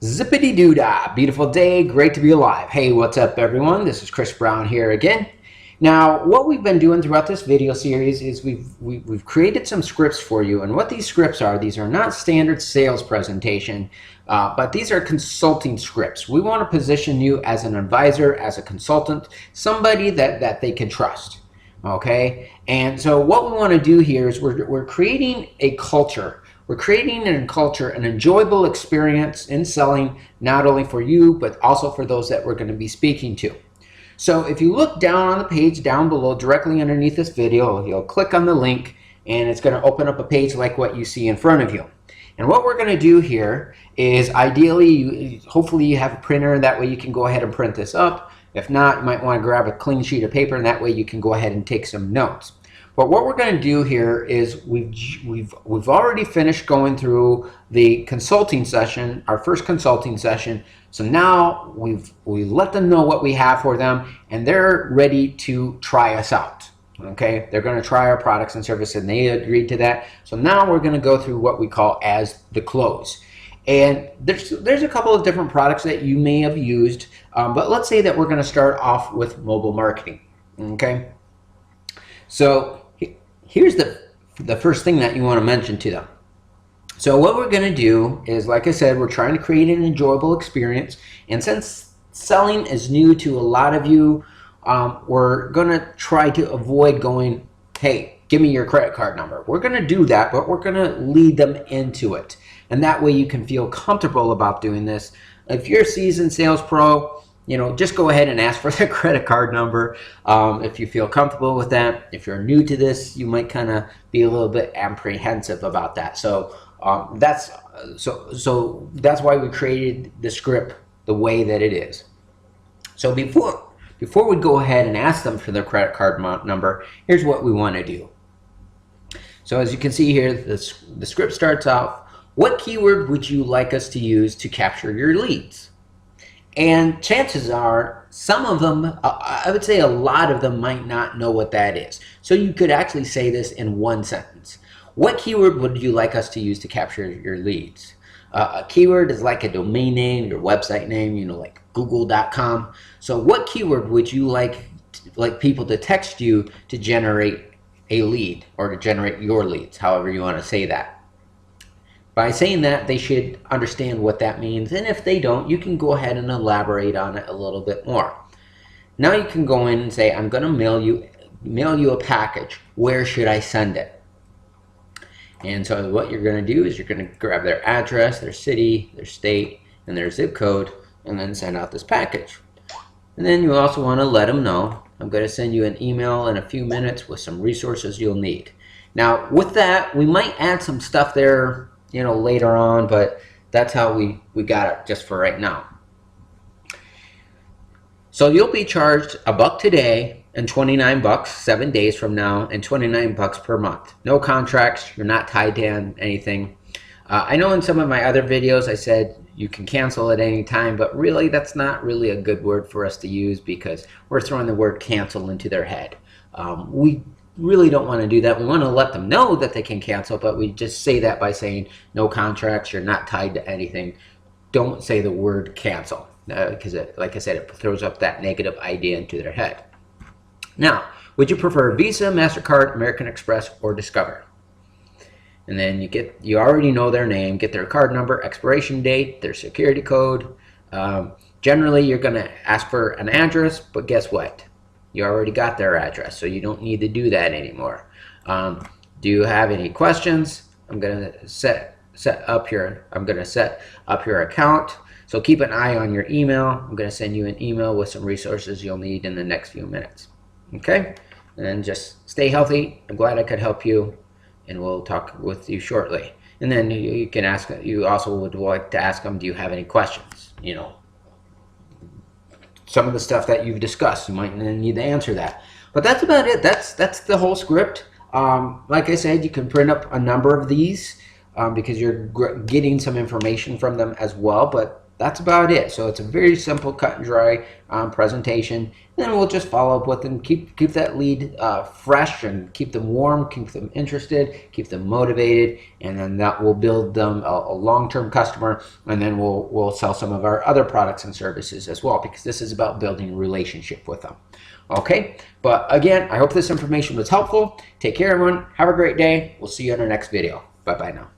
Zippity doo dah, beautiful day, great to be alive. Hey, what's up everyone? This is Chris Brown here again. Now, what we've been doing throughout this video series is we've created some scripts for you, and what these scripts are, these are not standard sales presentation, but these are consulting scripts. We want to position you as an advisor, as a consultant, somebody that they can trust. Okay, and so what we want to do here is we're creating a culture. We're creating a culture, an enjoyable experience in selling, not only for you, but also for those that we're going to be speaking to. So if you look down on the page down below, directly underneath this video, you'll click on the link and it's going to open up a page like what you see in front of you. And what we're going to do here is ideally, hopefully you have a printer, that way you can go ahead and print this up. If not, you might want to grab a clean sheet of paper, and that way you can go ahead and take some notes. But what we're going to do here is we've already finished going through the consulting session, our first consulting session. So now we let them know what we have for them, and they're ready to try us out. Okay, they're going to try our products and services, and they agreed to that. So now we're going to go through what we call as the close. And there's a couple of different products that you may have used, but let's say that we're going to start off with mobile marketing. Okay, so here's the first thing that you want to mention to them. So what we're going to do is, like I said, we're trying to create an enjoyable experience, and since selling is new to a lot of you, we're going to try to avoid going, hey, give me your credit card number. We're going to do that, but we're going to lead them into it. And that way you can feel comfortable about doing this. If you're a seasoned sales pro, just go ahead and ask for their credit card number if you feel comfortable with that. If you're new to this, you might kind of be a little bit apprehensive about that. So that's why we created the script the way that it is. So before we go ahead and ask them for their credit card number, here's what we want to do. So as you can see here, the script starts off, what keyword would you like us to use to capture your leads? And chances are, some of them, I would say a lot of them might not know what that is. So you could actually say this in one sentence. What keyword would you like us to use to capture your leads? A keyword is like a domain name, your website name, like google.com. So what keyword would you like people to text you to generate a lead, or to generate your leads, however you want to say that. By saying that, they should understand what that means, and if they don't, you can go ahead and elaborate on it a little bit more. Now you can go in and say, I'm going to mail you a package. Where should I send it? And so what you're going to do is you're going to grab their address, their city, their state, and their zip code, and then send out this package. And then you also want to let them know, I'm going to send you an email in a few minutes with some resources you'll need. Now with that, we might add some stuff there later on, but that's how we got it just for right now. So you'll be charged $1 today and $29 7 days from now, and $29 per month. No contracts, you're not tied to anything. I know in some of my other videos I said you can cancel at any time, but really that's not really a good word for us to use, because we're throwing the word cancel into their head. We really don't want to do that. We want to let them know that they can cancel, but we just say that by saying no contracts, you're not tied to anything. Don't say the word cancel, because like I said, it throws up that negative idea into their head. Now, would you prefer Visa, MasterCard, American Express, or Discover? And then you already know their name, get their card number, expiration date, their security code. Generally, you're going to ask for an address, but guess what? You already got their address, so you don't need to do that anymore. Do you have any questions? I'm going to set up your account. So keep an eye on your email. I'm going to send you an email with some resources you'll need in the next few minutes. Okay? And just stay healthy. I'm glad I could help you, and we'll talk with you shortly. And then you can ask. You also would like to ask them, do you have any questions? Some of the stuff that you've discussed, you might need to answer that. But that's about it. That's the whole script. Like I said, you can print up a number of these because you're getting some information from them as well. But That's about it. So it's a very simple, cut and dry presentation. And then we'll just follow up with them, keep that lead fresh, and keep them warm, keep them interested, keep them motivated, and then that will build them a long-term customer. And then we'll sell some of our other products and services as well, because this is about building a relationship with them. Okay, but again, I hope this information was helpful. Take care, everyone. Have a great day. We'll see you in our next video. Bye-bye now.